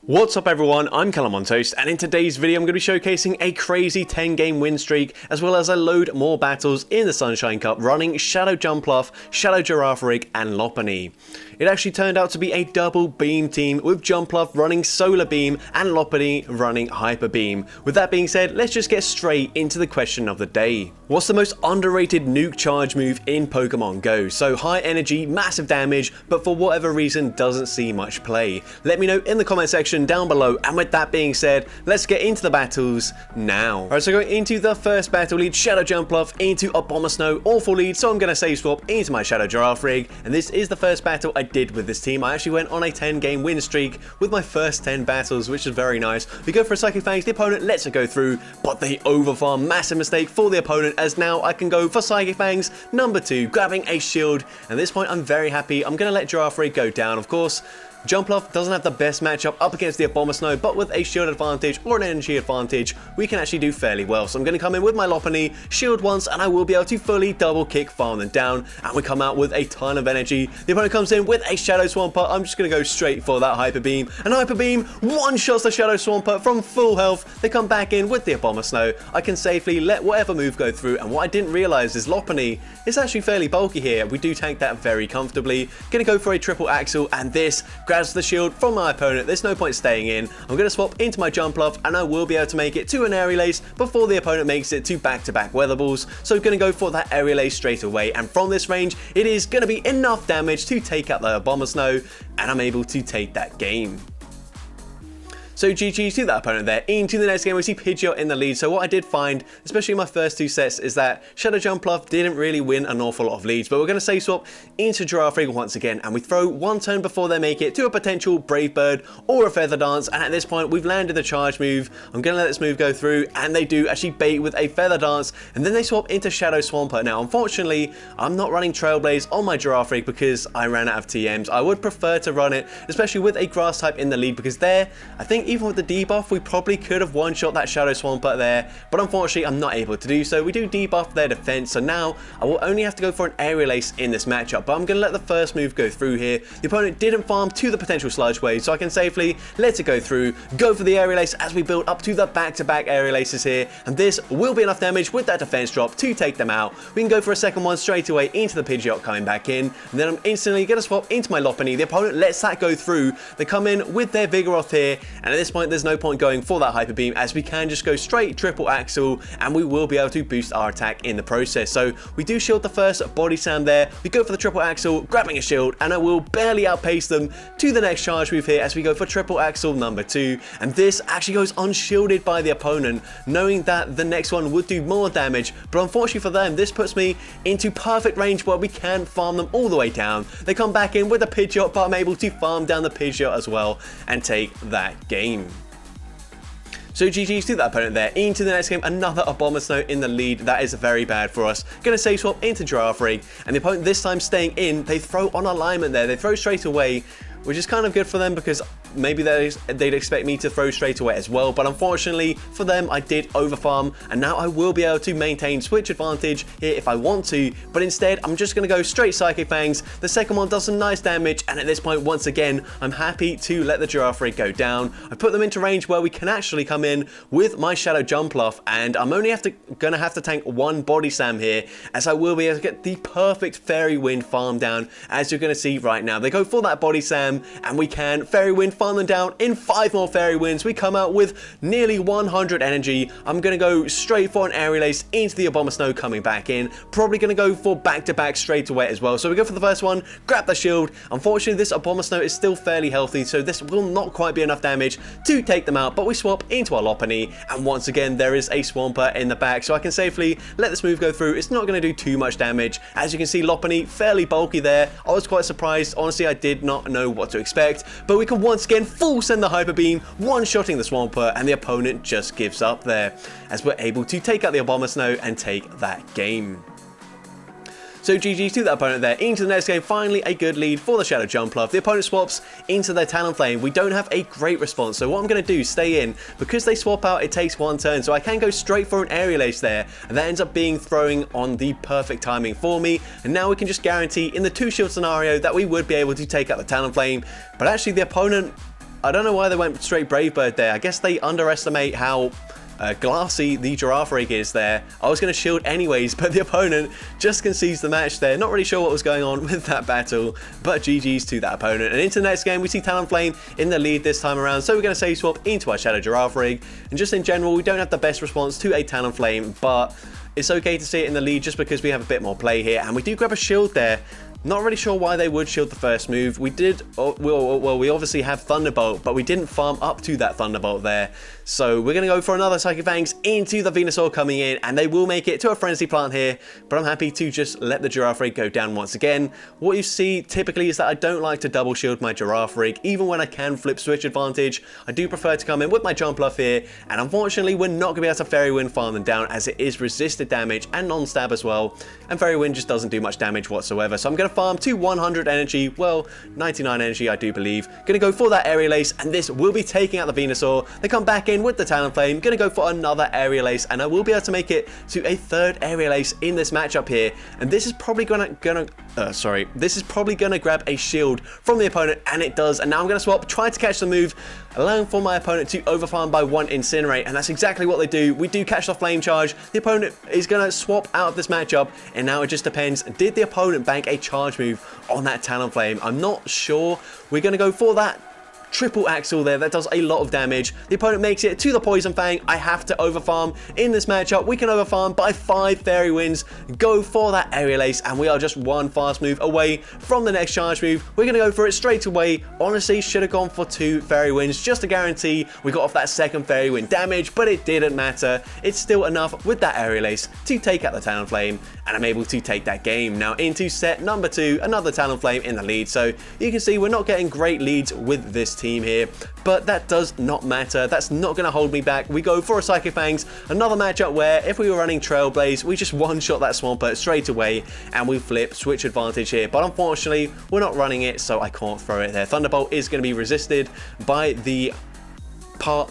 What's up everyone, I'm CallumOnToast, and in today's video I'm going to be showcasing a crazy 10-game win streak, as well as a load more battles in the Sunshine Cup running Shadow Jumpluff, Shadow Girafarig, and Lopunny. It actually turned out to be a double beam team, with Jumpluff running Solar Beam and Lopunny running Hyper Beam. With that being said, let's just get straight into the question of the day. What's the most underrated nuke charge move in Pokemon Go? So high energy, massive damage, but for whatever reason doesn't see much play. Let me know in the comment section down below, and with that being said, let's get into the battles now. Alright, so going into the first battle lead, Shadow Jumpluff into Abomasnow, awful lead, so I'm going to save swap into my Shadow Girafarig, and this is the first battle I did with this team. I actually went on a 10-game win streak with my first 10 battles, which is very nice. We go for a Psychic Fangs, the opponent lets it go through, but they overfarm, massive mistake for the opponent, as now I can go for Psychic Fangs number 2, grabbing a shield, and at this point I'm very happy. I'm going to let Girafarig go down, of course. Jumpluff doesn't have the best matchup up against the Abomasnow, but with a shield advantage or an energy advantage, we can actually do fairly well. So I'm going to come in with my Lopunny, shield once, and I will be able to fully double kick farm them down, and we come out with a ton of energy. The opponent comes in with a Shadow Swampert. I'm just going to go straight for that Hyper Beam, and Hyper Beam one-shots the Shadow Swampert from full health. They come back in with the Abomasnow. I can safely let whatever move go through, and what I didn't realize is Lopunny is actually fairly bulky here. We do tank that very comfortably. Going to go for a triple axle, and this grabs the shield from my opponent. There's no point staying in. I'm going to swap into my Jumpluff, and I will be able to make it to an Aerial Ace before the opponent makes it to back-to-back Weather Balls. So I'm going to go for that Aerial Ace straight away, and from this range it is going to be enough damage to take out the Abomasnow, and I'm able to take that game. So GG to that opponent there. Into the next game, we see Pidgeot in the lead. So what I did find, especially in my first two sets, is that Shadow Jumpluff didn't really win an awful lot of leads. But we're going to save swap into Girafarig once again, and we throw one turn before they make it to a potential Brave Bird or a Feather Dance. And at this point, we've landed the charge move. I'm going to let this move go through, and they do actually bait with a Feather Dance, and then they swap into Shadow Swampert. Now, unfortunately, I'm not running Trailblaze on my Girafarig because I ran out of TMs. I would prefer to run it, especially with a Grass type in the lead, because there, I think even with the debuff, we probably could have one-shot that Shadow Swampert there, but unfortunately I'm not able to do so. We do debuff their defense, so now I will only have to go for an Aerial Ace in this matchup, but I'm going to let the first move go through here. The opponent didn't farm to the potential Sludge Wave, so I can safely let it go through, go for the Aerial Ace as we build up to the back-to-back Aerial Aces here, and this will be enough damage with that defense drop to take them out. We can go for a second one straight away into the Pidgeot coming back in, and then I'm instantly going to swap into my Lopunny. The opponent lets that go through. They come in with their Vigoroth here, and at this point there's no point going for that Hyper Beam, as we can just go straight triple axle, and we will be able to boost our attack in the process. So we do shield the first Body Slam there, we go for the triple axle, grabbing a shield, and I will barely outpace them to the next charge move here as we go for triple axle number 2, and this actually goes unshielded by the opponent, knowing that the next one would do more damage, but unfortunately for them, this puts me into perfect range where we can farm them all the way down. They come back in with a Pidgeot, but I'm able to farm down the Pidgeot as well and take that game. So GG's to that opponent there. Into the next game, another Abomasnow in the lead. That is very bad for us. Gonna save swap into Girafarig, and the opponent this time staying in. They throw on alignment there. They throw straight away, which is kind of good for them because maybe they'd expect me to throw straight away as well, but unfortunately for them I did overfarm, and now I will be able to maintain switch advantage here if I want to, but instead I'm just going to go straight Psychic Fangs. The second one does some nice damage, and at this point once again I'm happy to let the Girafarig go down. I put them into range where we can actually come in with my Shadow Jumpluff, and I'm only going to have to tank one Body Slam here, as I will be able to get the perfect Fairy Wind farm down, as you're going to see right now. They go for that Body Slam, and we can Fairy Wind farm them down in 5 more Fairy Winds. We come out with nearly 100 energy. I'm going to go straight for an Aerial Ace into the Abomasnow coming back in. Probably going to go for back-to-back straight away as well. So we go for the first one, grab the shield. Unfortunately, this Abomasnow is still fairly healthy, so this will not quite be enough damage to take them out, but we swap into our Lopunny, and once again there is a Swampert in the back, so I can safely let this move go through. It's not going to do too much damage. As you can see, Lopunny fairly bulky there. I was quite surprised. Honestly, I did not know what to expect, but we can once again full send the Hyper Beam, one-shotting the Swampert, and the opponent just gives up there, as we're able to take out the Abomasnow and take that game. So GG's to that opponent there. Into the next game, finally a good lead for the Shadow Jumpluff. The opponent swaps into their Talonflame. We don't have a great response, so what I'm going to do, stay in. Because they swap out, it takes one turn, so I can go straight for an Aerial Ace there, and that ends up being throwing on the perfect timing for me, and now we can just guarantee in the 2-shield scenario that we would be able to take out the Talonflame, but actually the opponent I don't know why they went straight Brave Bird there. I guess they underestimate how glassy the Giraffe Rig is there. I was going to shield anyways, but the opponent just concedes the match there. Not really sure what was going on with that battle, but GG's to that opponent. And into the next game, we see Talonflame in the lead this time around, so we're going to save swap into our Shadow Giraffe Rig. And just in general, we don't have the best response to a Talonflame, but it's okay to see it in the lead just because we have a bit more play here. And we do grab a shield there. Not really sure why they would shield the first move. We did, well, we obviously have Thunderbolt, but we didn't farm up to that Thunderbolt there. So we're going to go for another Psychic Fangs into the Venusaur coming in, and they will make it to a Frenzy Plant here, but I'm happy to just let the Giraffe Rig go down once again. What you see typically is that I don't like to double shield my Giraffe Rig, even when I can flip Switch Advantage. I do prefer to come in with my Jumpluff here, and unfortunately we're not going to be able to Fairy Wind farm them down as it is resisted damage and non-stab as well, and Fairy Wind just doesn't do much damage whatsoever. So I'm going to farm to 100 energy, well, 99 energy I do believe. Gonna go for that Aerial Ace, and this will be taking out the Venusaur. They come back in with the Talonflame, gonna go for another Aerial Ace, and I will be able to make it to a third Aerial Ace in this matchup here. And this is probably gonna grab a shield from the opponent, and it does. And now I'm gonna swap, try to catch the move, allowing for my opponent to overfarm by 1 Incinerate, and that's exactly what they do. We do catch the Flame Charge. The opponent is gonna swap out of this matchup, and now it just depends. Did the opponent bank a charge move on that Talonflame? I'm not sure. We're gonna go for that triple axle there. That does a lot of damage. The opponent makes it to the Poison Fang. I have to overfarm in this matchup. We can overfarm by 5 Fairy Winds, go for that Aerial Ace, and we are just 1 fast move away from the next charge move. We're going to go for it straight away. Honestly, should have gone for 2 Fairy Winds just to guarantee we got off that second Fairy Wind damage, but it didn't matter. It's still enough with that Aerial Ace to take out the Talonflame, and I'm able to take that game. Now into set number 2, another Talonflame in the lead. So you can see we're not getting great leads with this team here, but that does not matter. That's not going to hold me back. We go for a Psychic Fangs, another matchup where if we were running Trailblaze, we just one-shot that Swampert straight away, and we flip Switch Advantage here, but unfortunately we're not running it, so I can't throw it there. Thunderbolt is going to be resisted by the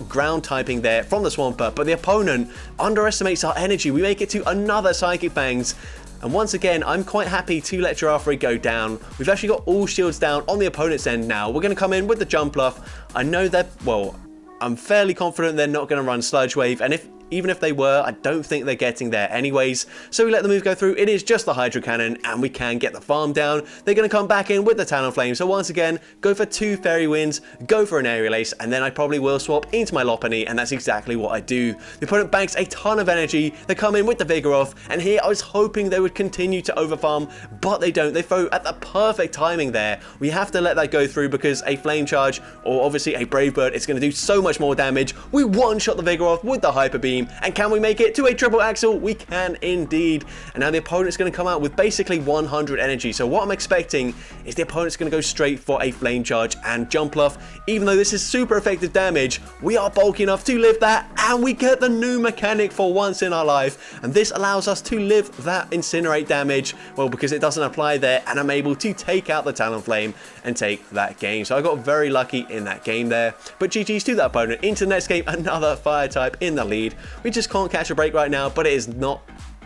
ground typing there from the Swampert, but the opponent underestimates our energy. We make it to another Psychic Fangs, and once again, I'm quite happy to let Giraffe Rig go down. We've actually got all shields down on the opponent's end now. We're going to come in with the Jumpluff. I know that, well, I'm fairly confident they're not going to run Sludge Wave, and even if they were, I don't think they're getting there anyways. So we let the move go through. It is just the Hydro Cannon, and we can get the farm down. They're going to come back in with the Talonflame. So once again, go for 2 Fairy Winds, go for an Aerial Ace, and then I probably will swap into my Lopunny, and that's exactly what I do. The opponent banks a ton of energy. They come in with the Vigoroth, and here I was hoping they would continue to overfarm, but they don't. They throw at the perfect timing there. We have to let that go through because a Flame Charge, or obviously a Brave Bird, is going to do so much more damage. We one-shot the Vigoroth with the Hyper Beam. And can we make it to a triple axle? We can indeed. And now the opponent's going to come out with basically 100 energy. So what I'm expecting is the opponent's going to go straight for a Flame Charge and Jumpluff. Even though this is super effective damage, we are bulky enough to live that, and we get the new mechanic for once in our life. And this allows us to live that Incinerate damage, well, because it doesn't apply there, and I'm able to take out the Talonflame and take that game. So I got very lucky in that game there. But GG's to that opponent. Into the next game, another Fire type in the lead. We just can't catch a break right now, but it is not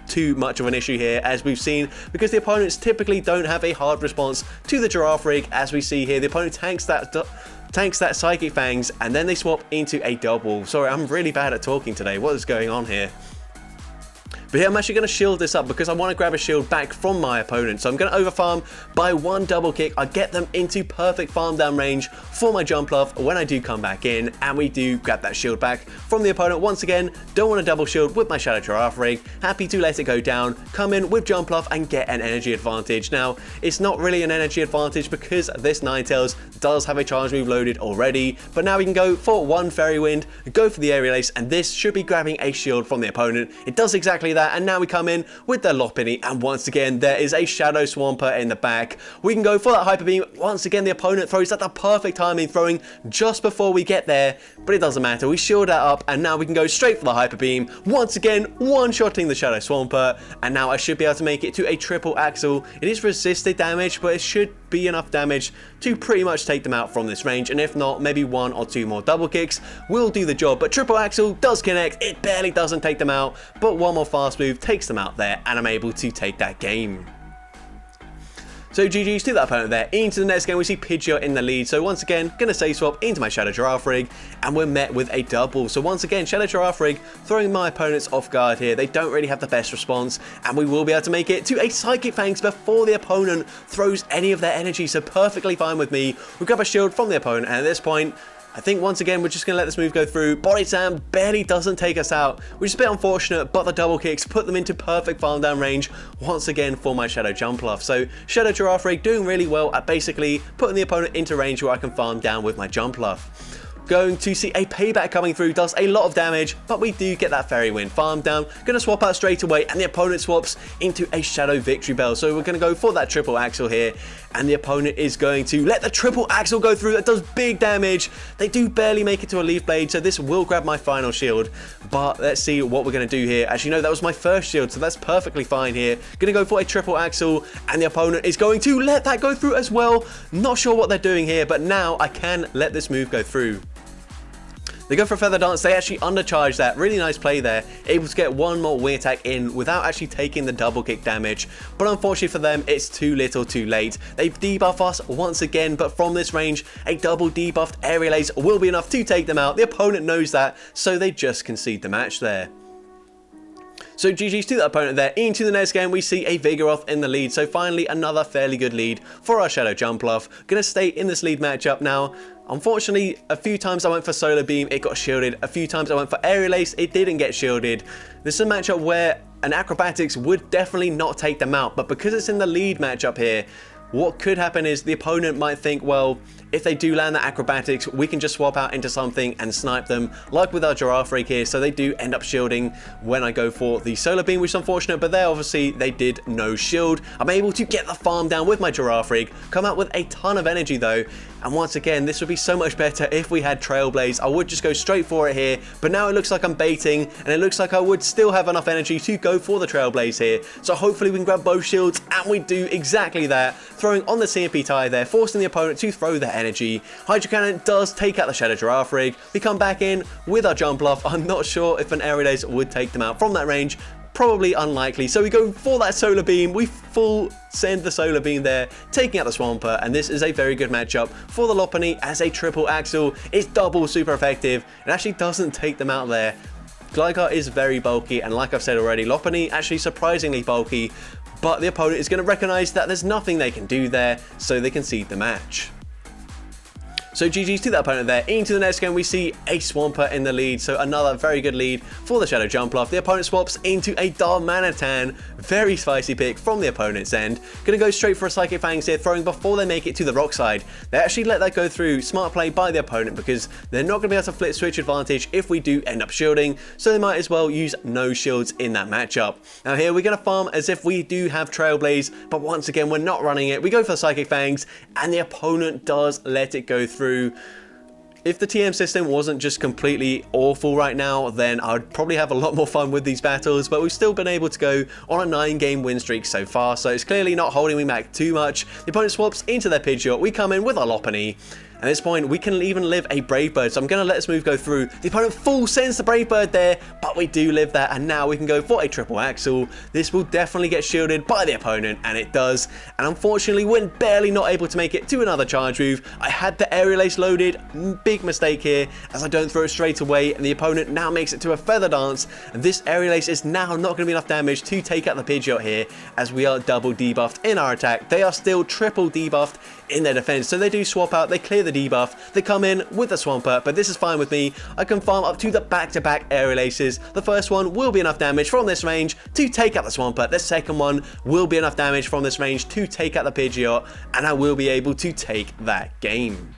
too much of an issue here, as we've seen, because the opponents typically don't have a hard response to the Giraffe Rig. As we see here, the opponent tanks that Psychic Fangs, and then they swap into a double. Sorry, I'm really bad at talking today. What is going on here? But here I'm actually going to shield this up because I want to grab a shield back from my opponent. So I'm going to overfarm by 1 double kick. I get them into perfect farm down range for my Jumpluff when I do come back in, and we do grab that shield back from the opponent. Once again, don't want to double shield with my Shadow Giraffe Rig. Happy to let it go down, come in with Jumpluff and get an energy advantage. Now, it's not really an energy advantage because this Ninetales does have a charge move loaded already, but now we can go for 1 Fairy Wind, go for the Aerial Ace, and this should be grabbing a shield from the opponent. It does exactly that. And now we come in with the Lopunny, and once again there is a Shadow Swampert in the back. We can go for that Hyper Beam. Once again the opponent throws at the perfect timing, throwing just before we get there, but it doesn't matter. We shield that up, and now we can go straight for the Hyper Beam. Once again one-shotting the Shadow Swampert, and now I should be able to make it to a triple axle. It is resisted damage, but it should be enough damage to pretty much take them out from this range, and if not, maybe 1 or 2 more double kicks will do the job. But triple axle does connect. It barely doesn't take them out, but 1 more fast move takes them out there, and I'm able to take that game. So GG's to that opponent there. Into the next game, we see Pidgeot in the lead. So once again, gonna say swap into my Shadow Giraffe rig, and we're met with a double. So once again, Shadow Giraffe rig throwing my opponents off guard here. They don't really have the best response, and we will be able to make it to a Psychic Fangs before the opponent throws any of their energy. So perfectly fine with me. We grab a shield from the opponent, and at this point, I think once again, we're just going to let this move go through. Body Slam barely doesn't take us out, which is a bit unfortunate, but the double kicks put them into perfect farm down range once again for my Shadow Jumpluff. So Shadow Giraffe rig doing really well at basically putting the opponent into range where I can farm down with my Jumpluff. Going to see a payback coming through, does a lot of damage, but we do get that fairy win. Farm down, going to swap out straight away, and the opponent swaps into a Shadow Victory Bell. So we're going to go for that triple axle here, and the opponent is going to let the triple axle go through. That does big damage. They do barely make it to a Leaf Blade, so this will grab my final shield. But let's see what we're going to do here. As you know, that was my first shield, so that's perfectly fine here. Going to go for a triple axle, and the opponent is going to let that go through as well. Not sure what they're doing here, but now I can let this move go through. They go for a Feather Dance, they actually undercharge that. Really nice play there. Able to get one more wing attack in without actually taking the double kick damage. But unfortunately for them, it's too little too late. They debuff us once again, but from this range, a double debuffed Aerial Ace will be enough to take them out. The opponent knows that, so they just concede the match there. So GG's to that opponent there. Into the next game, we see a Vigoroth in the lead. So finally, another fairly good lead for our Shadow Jumpluff. Gonna stay in this lead matchup now. Unfortunately, a few times I went for Solar Beam, it got shielded. A few times I went for Aerial Ace, it didn't get shielded. This is a matchup where an Acrobatics would definitely not take them out, but because it's in the lead matchup here, what could happen is the opponent might think, well, if they do land the Acrobatics, we can just swap out into something and snipe them, like with our Giraffe rig here. So they do end up shielding when I go for the Solar Beam, which is unfortunate, but there obviously they did no shield. I'm able to get the farm down with my Giraffe rig, come out with a ton of energy though, and once again, this would be so much better if we had Trailblaze. I would just go straight for it here, but now it looks like I'm baiting, and it looks like I would still have enough energy to go for the Trailblaze here. So hopefully we can grab both shields, and we do exactly that, throwing on the CMP tie there, forcing the opponent to throw their energy. Hydro Cannon does take out the Shadow Giraffe rig. We come back in with our Jumpluff. I'm not sure if an Aerial Ace would take them out from that range. Probably unlikely. So we go for that Solar Beam. We full send the Solar Beam there, taking out the Swampert, and this is a very good matchup for the Lopunny as a triple axle. It's double super effective. It actually doesn't take them out there. Gligar is very bulky, and like I've said already, Lopunny actually surprisingly bulky, but the opponent is going to recognize that there's nothing they can do there, so they concede the match. So GG's to that opponent there. Into the next game, we see a Swampert in the lead. So another very good lead for the Shadow Jumpluff. The opponent swaps into a Darmanitan. Very spicy pick from the opponent's end. Gonna go straight for a Psychic Fangs here, throwing before they make it to the rock side. They actually let that go through. Smart play by the opponent because they're not gonna be able to flip switch advantage if we do end up shielding. So they might as well use no shields in that matchup. Now here we're gonna farm as if we do have Trailblaze, but once again, we're not running it. We go for Psychic Fangs, and the opponent does let it go through. If the TM system wasn't just completely awful right now, then I would probably have a lot more fun with these battles, but we've still been able to go on a 9-game win streak so far, so it's clearly not holding me back too much. The opponent swaps into their Pidgeot, we come in with our Lopunny. At this point, we can even live a Brave Bird, so I'm going to let this move go through. The opponent full sends the Brave Bird there, but we do live that, and now we can go for a triple axle. This will definitely get shielded by the opponent, and it does. And unfortunately, we're barely not able to make it to another charge move. I had the Aerial Ace loaded. Big mistake here, as I don't throw it straight away, and the opponent now makes it to a Feather Dance. And this Aerial Ace is now not going to be enough damage to take out the Pidgeot here, as we are double debuffed in our attack. They are still triple debuffed in their defense, so they do swap out, they clear the debuff, they come in with the Swampert, but this is fine with me. I can farm up to the back-to-back Aerial Aces. The first one will be enough damage from this range to take out the Swampert. The second one will be enough damage from this range to take out the Pidgeot, and I will be able to take that game.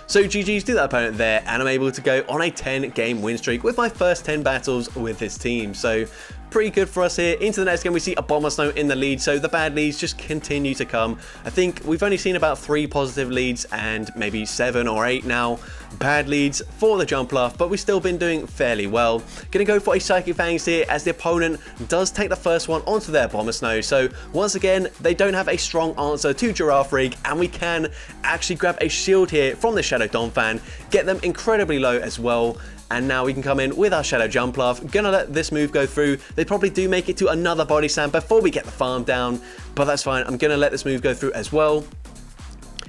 So GG's to that opponent there, and I'm able to go on a 10-game win streak with my first 10 battles with this team. So pretty good for us here. Into the next game, we see a Abomasnow in the lead, so the bad leads just continue to come. I think we've only seen about 3 positive leads and maybe 7 or 8 now, Bad leads for the Jumpluff, but we've still been doing fairly well. Gonna go for a Psychic Fangs here as the opponent does take the first one onto their Abomasnow. So once again, they don't have a strong answer to Girafarig, and we can actually grab a shield here from the Shadow Donphan, get them incredibly low as well. And now we can come in with our Shadow Jumpluff. Gonna let this move go through. They probably do make it to another Body Slam before we get the farm down, but that's fine. I'm gonna let this move go through as well.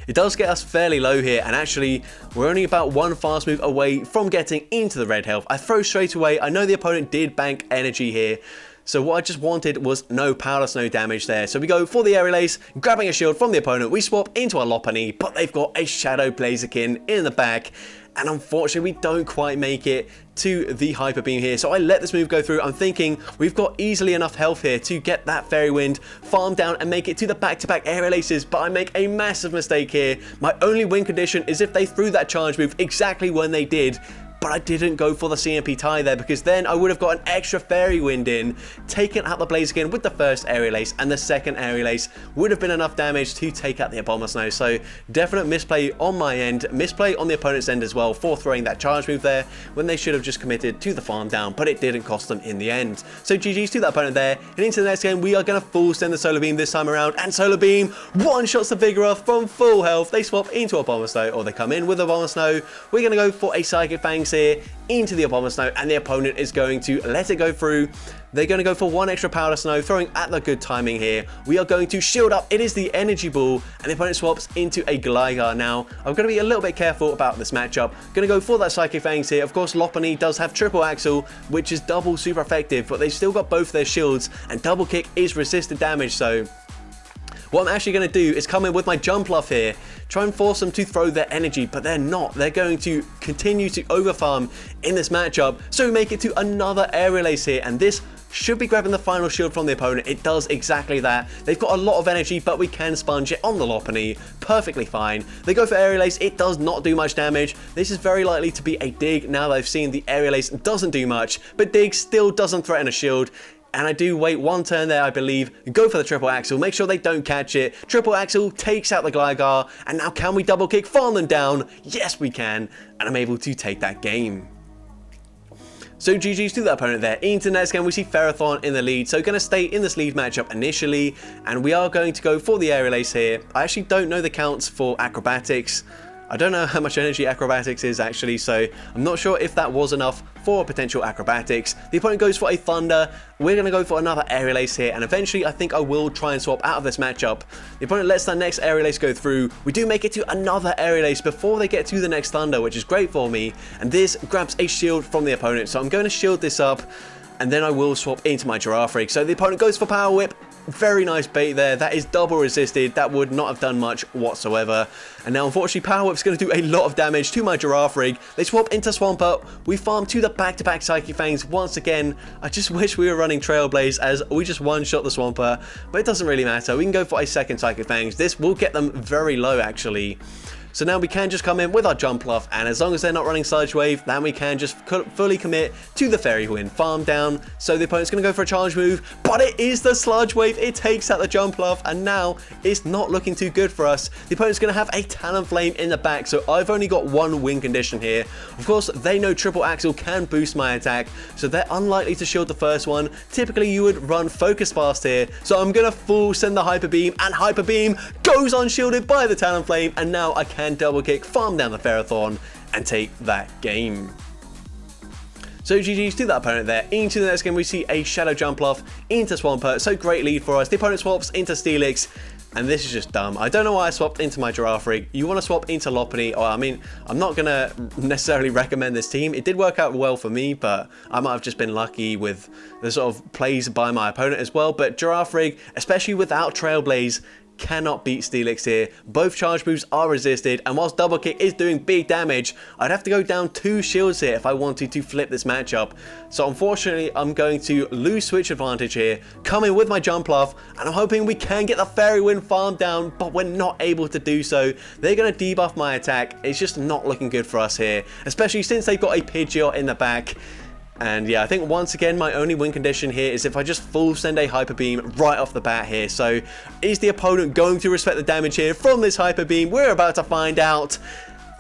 It does get us fairly low here, and actually we're only about one fast move away from getting into the red health. I throw straight away. I know the opponent did bank energy here, so what I just wanted was no Powder Snow damage there. So we go for the Aerial Ace, grabbing a shield from the opponent. We swap into our Lopunny, but they've got a Shadow Blaziken in the back, and unfortunately we don't quite make it to the Hyper Beam here. So I let this move go through. I'm thinking we've got easily enough health here to get that Fairy Wind, farm down and make it to the back-to-back Aerial Aces, but I make a massive mistake here. My only win condition is if they threw that charge move exactly when they did, but I didn't go for the CMP tie there, because then I would have got an extra Fairy Wind in, taken out the Blaziken with the first Aerial Ace, and the second Aerial Ace would have been enough damage to take out the Abomasnow. So definite misplay on my end, misplay on the opponent's end as well for throwing that charge move there when they should have just committed to the farm down, but it didn't cost them in the end. So GG's to that opponent there, and into the next game we are going to full send the Solar Beam this time around, and Solar Beam one-shots the Vigoroth from full health. They swap into Abomasnow, or they come in with Abomasnow. We're going to go for a Psychic Fangs here into the Abomasnow, and the opponent is going to let it go through. They're going to go for one extra Powder Snow, throwing at the good timing here. We are going to shield up. It is the Energy Ball, and the opponent swaps into a Gligar. Now, I'm going to be a little bit careful about this matchup. Going to go for that Psychic Fangs here. Of course, Lopunny does have Triple Axle, which is double super effective, but they've still got both their shields, and Double Kick is resisted damage, so what I'm actually going to do is come in with my Jumpluff here, try and force them to throw their energy, but they're not. They're going to continue to overfarm in this matchup, so we make it to another Aerial Ace here, and this should be grabbing the final shield from the opponent. It does exactly that. They've got a lot of energy, but we can sponge it on the Lopunny. Perfectly fine. They go for Aerial Ace. It does not do much damage. This is very likely to be a Dig. Now they've seen the Aerial Ace doesn't do much, but Dig still doesn't threaten a shield. And I do wait one turn there, I believe, go for the Triple Axle, make sure they don't catch it. Triple Axle takes out the Gligar, and now can we double kick, farm them down? Yes, we can, and I'm able to take that game. So GG's to that opponent there. Into the next game, we see Ferrothorn in the lead. So going to stay in this lead matchup initially, and we are going to go for the Aerial Ace here. I actually don't know the counts for Acrobatics. I don't know how much energy Acrobatics is actually, so I'm not sure if that was enough for potential Acrobatics. The opponent goes for a Thunder. We're going to go for another Aerial Ace here, and eventually I think I will try and swap out of this matchup. The opponent lets that next Aerial Ace go through. We do make it to another Aerial Ace before they get to the next Thunder, which is great for me, and this grabs a shield from the opponent, so I'm going to shield this up, and then I will swap into my Girafarig. So the opponent goes for Power Whip. Very nice bait there. That is double resisted. That would not have done much whatsoever. And now, unfortunately, Power Whip's going to do a lot of damage to my Girafarig. They swap into Swampert. We farm to the back-to-back Psychic Fangs once again. I just wish we were running Trailblaze, as we just one-shot the Swampert. But it doesn't really matter. We can go for a second Psychic Fangs. This will get them very low, actually. So now we can just come in with our Jumpluff, and as long as they're not running Sludge Wave, then we can just fully commit to the Fairy Wind, farm down. So the opponent's going to go for a charge move, but it is the Sludge Wave. It takes out the Jumpluff, and now it's not looking too good for us. The opponent's going to have a Talonflame in the back, so I've only got one win condition here. Of course, they know Triple Axle can boost my attack, so they're unlikely to shield the first one. Typically, you would run Focus Fast here, so I'm going to full send the Hyper Beam, and Hyper Beam goes unshielded by the Talonflame, and now I can double kick, farm down the Ferrothorn, and take that game. So GG's to that opponent there. Into the next game, we see a Shadow Jumpluff into Swampert. So great lead for us. The opponent swaps into Steelix, and this is just dumb. I don't know why I swapped into my Girafarig. You want to swap into Lopunny, or I mean, I'm not going to necessarily recommend this team. It did work out well for me, but I might have just been lucky with the sort of plays by my opponent as well. But Girafarig, especially without Trailblaze, cannot beat Steelix here. Both charge moves are resisted, and whilst double kick is doing big damage, I'd have to go down 2 shields here if I wanted to flip this matchup. So unfortunately, I'm going to lose switch advantage here, come in with my Jumpluff, and I'm hoping we can get the Fairy Wind farm down, but we're not able to do so. They're going to debuff my attack. It's just not looking good for us here, especially since they've got a Pidgeot in the back. And yeah, I think once again, my only win condition here is if I just full send a Hyper Beam right off the bat here. So is the opponent going to respect the damage here from this Hyper Beam? We're about to find out.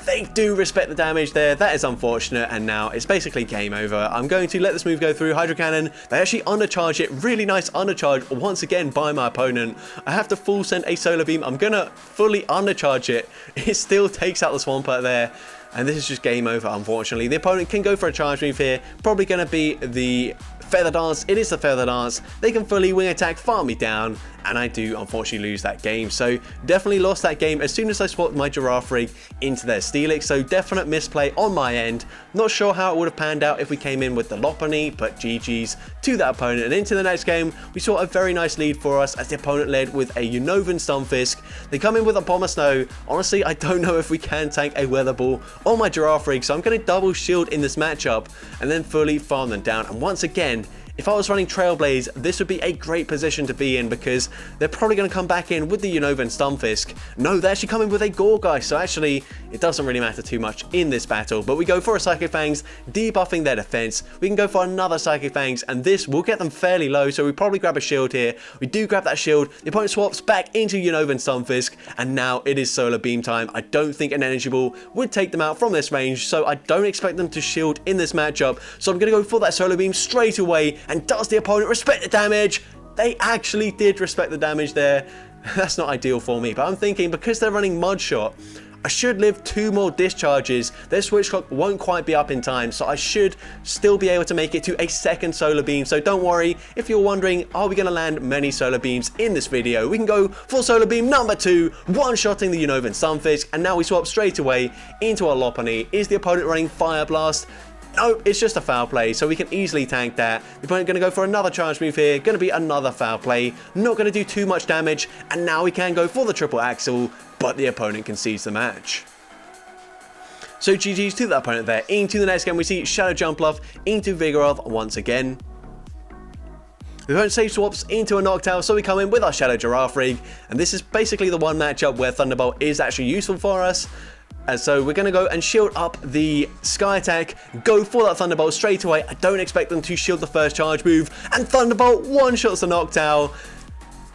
They do respect the damage there. That is unfortunate, and now it's basically game over. I'm going to let this move go through. Hydro Cannon, they actually undercharge it. Really nice undercharge once again by my opponent. I have to full send a Solar Beam. I'm gonna fully undercharge it. It still takes out the Swampert there. And this is just game over, unfortunately. The opponent can go for a charge move here. Probably going to be the Feather Dance. It is the Feather Dance. They can fully wing attack, farm me down, and I do unfortunately lose that game. So definitely lost that game as soon as I swapped my Giraffe Rig into their Steelix. So definite misplay on my end. Not sure how it would have panned out if we came in with the Lopunny, but GG's to that opponent. And into the next game, we saw a very nice lead for us as the opponent led with a Unova Stunfisk. They come in with a Bomber Snow. Honestly, I don't know if we can tank a Weather Ball on my Giraffe Rig, so I'm going to double shield in this matchup and then fully farm them down. And once again, if I was running Trailblaze, this would be a great position to be in because they're probably going to come back in with the Unova and Stunfisk. No, they're actually coming with a Gorgai, so actually it doesn't really matter too much in this battle. But we go for a Psychic Fangs, debuffing their defense. We can go for another Psychic Fangs, and this will get them fairly low, so we probably grab a shield here. We do grab that shield. The opponent swaps back into Unova and Stunfisk, and now it is Solar Beam time. I don't think an Energy Ball would take them out from this range, so I don't expect them to shield in this matchup. So I'm going to go for that Solar Beam straight away. And does the opponent respect the damage? They actually did respect the damage there. That's not ideal for me, but I'm thinking because they're running Mud Shot, I should live 2 more discharges. Their switch clock won't quite be up in time, so I should still be able to make it to a second Solar Beam. So don't worry if you're wondering, are we going to land many Solar Beams in this video? We can go for Solar Beam number 2, one-shotting the Unova and Stunfisk, and now we swap straight away into our Lopunny. Is the opponent running Fire Blast? No, it's just a foul play, so we can easily tank that. The opponent going to go for another charge move here, going to be another foul play, not going to do too much damage, and now we can go for the triple axle, but the opponent concedes the match. So GG's to that opponent there. Into the next game, we see Shadow Jumpluff into Vigoroth once again. The opponent save swaps into a Noctowl, so we come in with our Shadow Giraffe Rig, and this is basically the one matchup where Thunderbolt is actually useful for us. And so we're going to go and shield up the Sky Attack, go for that Thunderbolt straight away. I don't expect them to shield the first charge move, and Thunderbolt one-shots the Noctowl.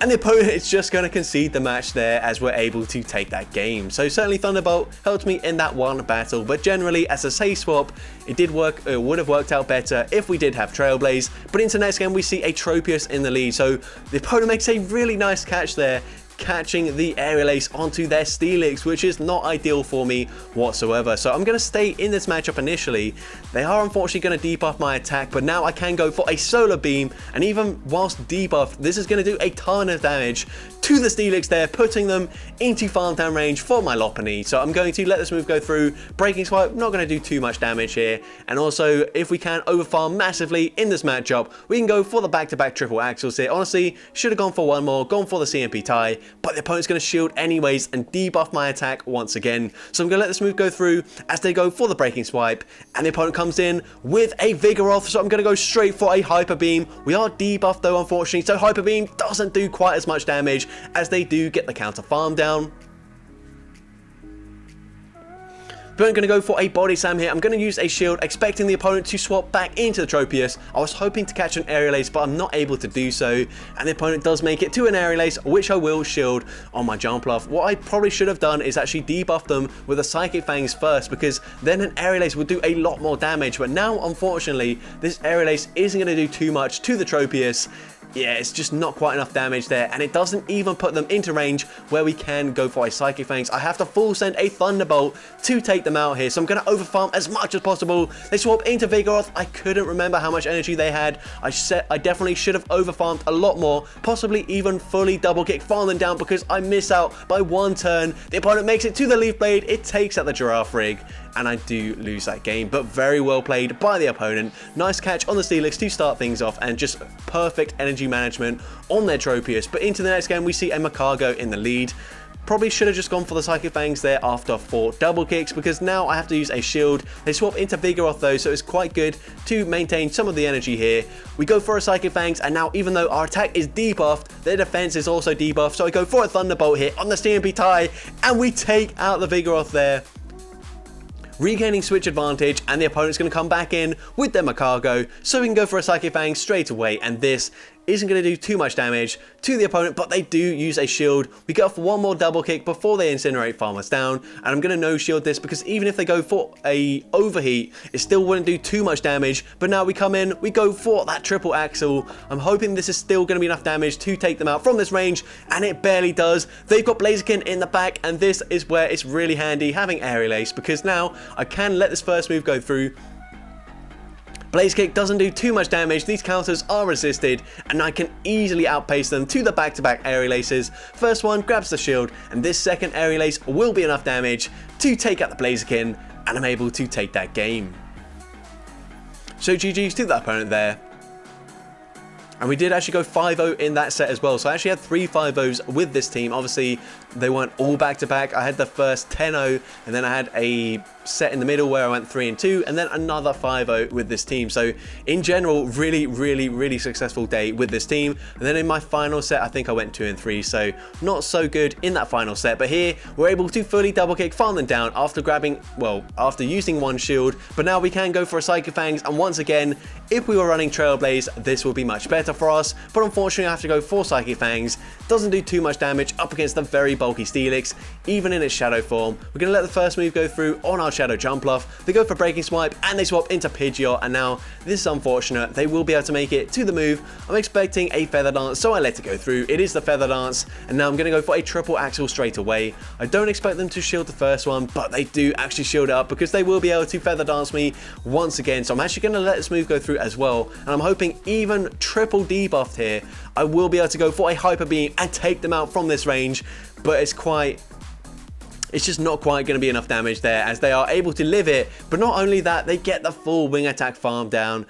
And the opponent is just going to concede the match there as we're able to take that game. So certainly Thunderbolt helped me in that one battle, but generally as a safe swap, it did work. It would have worked out better if we did have Trailblaze. But into the next game, we see a Tropius in the lead. So the opponent makes a really nice catch there, catching the Aerial Ace onto their Steelix, which is not ideal for me whatsoever. So I'm going to stay in this matchup initially. They are unfortunately going to debuff my attack, but now I can go for a Solar Beam, and even whilst debuffed, this is going to do a ton of damage to the Steelix there, putting them into farm down range for my Lopunny. So I'm going to let this move go through. Breaking Swipe, not going to do too much damage here. And also, if we can overfarm massively in this matchup, we can go for the back-to-back triple axles here. Honestly, should have gone for one more, gone for the CMP tie, but the opponent's going to shield anyways and debuff my attack once again. So I'm going to let this move go through as they go for the Breaking Swipe, and the opponent comes in with a Vigoroth, so I'm going to go straight for a Hyper Beam. We are debuffed though, unfortunately, so Hyper Beam doesn't do quite as much damage as they do get the counter farm down. But I'm going to go for a Body Slam here. I'm going to use a shield, expecting the opponent to swap back into the Tropius. I was hoping to catch an Aerial Ace, but I'm not able to do so. And the opponent does make it to an Aerial Ace, which I will shield on my Jumpluff. What I probably should have done is actually debuff them with a Psychic Fangs first, because then an Aerial Ace would do a lot more damage. But now, unfortunately, this Aerial Ace isn't going to do too much to the Tropius. Yeah, it's just not quite enough damage there, and it doesn't even put them into range where we can go for a Psychic Fangs. I have to full send a Thunderbolt to take them out here, so I'm going to overfarm as much as possible. They swap into Vigoroth. I couldn't remember how much energy they had. I definitely should have overfarmed a lot more, possibly even fully double kick, farm them down, because I miss out by one turn. The opponent makes it to the Leaf Blade. It takes out the Giraffe Rig, and I do lose that game, but very well played by the opponent. Nice catch on the Steelix to start things off, and just perfect energy management on their Tropius. But into the next game, we see a Macargo in the lead. Probably should have just gone for the Psychic Fangs there after 4 double kicks, because now I have to use a shield. They swap into Vigoroth though, so it's quite good to maintain some of the energy here. We go for a Psychic Fangs, and now even though our attack is debuffed, their defense is also debuffed, so I go for a Thunderbolt here on the CMP tie, and we take out the Vigoroth there, regaining switch advantage, and the opponent's going to come back in with their Macargo, so we can go for a Psychic Fang straight away, and this isn't going to do too much damage to the opponent, but they do use a shield. We go for one more double kick before they incinerate farmers down, and I'm going to no shield this because even if they go for a overheat, it still wouldn't do too much damage. But now we come in, we go for that triple axle. I'm hoping this is still going to be enough damage to take them out from this range, and it barely does. They've got Blaziken in the back, and this is where it's really handy having Aerial Ace, because now I can let this first move go through. Blaze Kick doesn't do too much damage, these counters are resisted, and I can easily outpace them to the back-to-back Aerial Aces. First one grabs the shield, and this second Aerial Ace will be enough damage to take out the Blaziken, and I'm able to take that game. So GG's to that opponent there. And we did actually go 5-0 in that set as well. So I actually had 3 5-0s with this team. Obviously, they weren't all back-to-back. I had the first 10-0, and then I had a set in the middle where I went 3-2, and then another 5-0 with this team. So in general, really successful day with this team. And then in my final set, I think I went 2-3. So not so good in that final set. But here, we're able to fully double kick, farm them down after grabbing, well, after using one shield. But now we can go for a Psychic Fangs. And once again, if we were running Trailblaze, this would be much better for us, but unfortunately I have to go for Psychic Fangs. Doesn't do too much damage up against the very bulky Steelix, even in its shadow form. We're going to let the first move go through on our Shadow Jumpluff. They go for Breaking Swipe and they swap into Pidgeot, and now this is unfortunate. They will be able to make it to the move. I'm expecting a Feather Dance, so I let it go through. It is the Feather Dance, and now I'm going to go for a triple axle straight away. I don't expect them to shield the first one, but they do actually shield it up because they will be able to Feather Dance me once again. So I'm actually going to let this move go through as well, and I'm hoping even triple debuffed here, I will be able to go for a Hyper Beam and take them out from this range, but it's just not quite going to be enough damage there as they are able to live it. But not only that, they get the full wing attack farm down.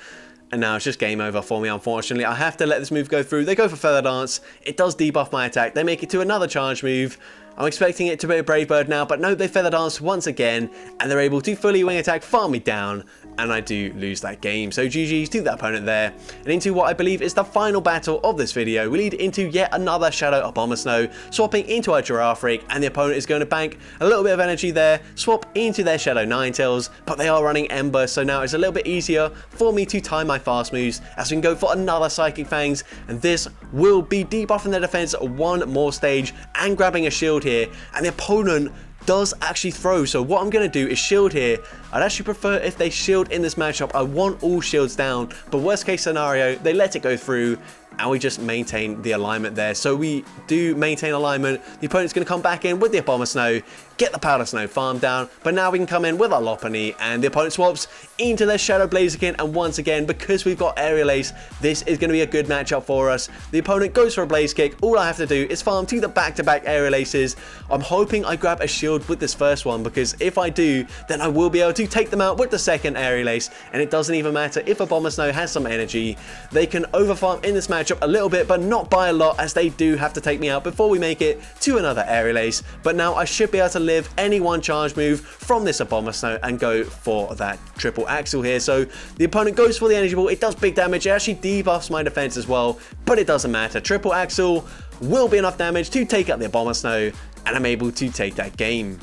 And now it's just game over for me, unfortunately. I have to let this move go through. They go for Feather Dance. It does debuff my attack. They make it to another charge move. I'm expecting it to be a Brave Bird now, but no, they Feather Dance once again, and they're able to fully wing attack, farm me down, and I do lose that game. So GG's to that opponent there. And into what I believe is the final battle of this video, we lead into yet another Shadow Abomasnow, swapping into our Girafarig, and the opponent is going to bank a little bit of energy there, swap into their Shadow Ninetales, but they are running Ember, so now it's a little bit easier for me to time my fast moves, as we can go for another Psychic Fangs, and this will be debuffing their defense one more stage, and grabbing a shield here, and the opponent does actually throw. So what I'm going to do is shield here. I'd actually prefer if they shield in this matchup. I want all shields down, but worst case scenario, they let it go through, and we just maintain the alignment there. So we do maintain alignment. The opponent's going to come back in with the Abomasnow, get the Powder Snow farm down, but now we can come in with our Lopunny, and the opponent swaps into their Shadow Blaziken, and once again, because we've got Aerial Ace, this is going to be a good matchup for us. The opponent goes for a Blaze Kick. All I have to do is farm to the back-to-back Aerial Aces. I'm hoping I grab a shield with this first one, because if I do, then I will be able to take them out with the second Aerial Ace, and it doesn't even matter if Abomasnow has some energy. They can overfarm in this matchup a little bit, but not by a lot, as they do have to take me out before we make it to another Aerial Ace. But now I should be able to live any one charge move from this Abomasnow and go for that triple axle here. So the opponent goes for the energy ball. It does big damage. It actually debuffs my defense as well, but it doesn't matter. Triple axle will be enough damage to take out the Abomasnow, and I'm able to take that game.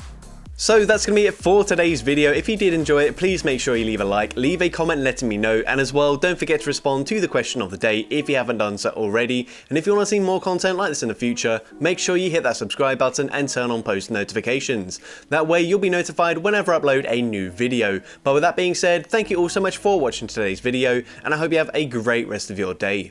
So that's going to be it for today's video. If you did enjoy it, please make sure you leave a like, leave a comment letting me know, and as well, don't forget to respond to the question of the day if you haven't done so already. And if you want to see more content like this in the future, make sure you hit that subscribe button and turn on post notifications. That way you'll be notified whenever I upload a new video. But with that being said, thank you all so much for watching today's video, and I hope you have a great rest of your day.